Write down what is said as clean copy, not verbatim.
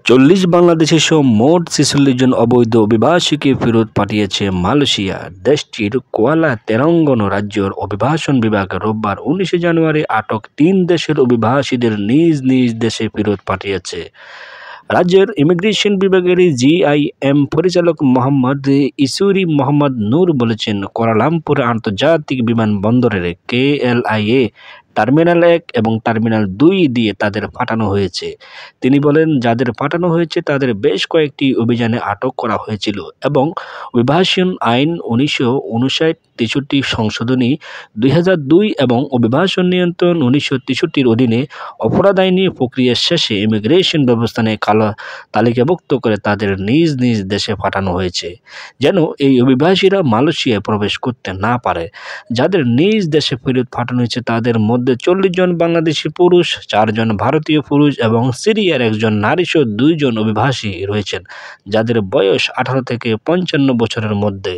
40 বাংলাদেশি সহ মোট 46 জন অবৈধ অভিবাসীকে ফেরত পাঠিয়েছে মালয়েশিয়া। দেশটির কুয়ালা তেরেঙ্গন রাজ্যের অভিবাসন বিভাগ রোববার 19 জানুয়ারি আটক 3 দেশের অভিবাসীদের নিজ নিজ দেশে ফেরত পাঠিয়েছে। রাজ্যের ইমিগ্রেশন বিভাগের জিআইএম পরিচালক মোহাম্মদ ইসুরি মোহাম্মদ নূর বলেছেন, কুয়ালালামপুর আন্তর্জাতিক বিমানবন্দরের KLIA টার্মিনাল 1 এবং টার্মিনাল 2 দিয়ে তাদের পাঠানো হয়েছে। তিনি বলেন, যাদের পাঠানো হয়েছে তাদের বেশ কয়েকটি অভিযানে আটক করা হয়েছিল এবং অভিবাসন আইন 1959-63 সংশোধনী 2002 এবং অভিবাসন নিয়ন্ত্রণ 1963-র অধীনে অপরাধ আইনি প্রক্রিয়া শেষে ইমিগ্রেশন ব্যবস্থায় কালো তালিকাভুক্ত করে তাদের নিজ নিজ দেশে পাঠানো হয়েছে, যেন এই অভিবাসীরা মালয়েশিয়ায় প্রবেশ করতে না পারে। যাদের নিজ দেশে ফেরত পাঠানো হয়েছে তাদের মধ্যে 40 জন বাংলাদেশি পুরুষ, 4 জন ভারতীয় পুরুষ এবং সিরিয়ার একজন নারী সহ 2 জন অভিবাসী রয়েছেন, যাদের বয়স 18 থেকে 55 বছরের মধ্যে।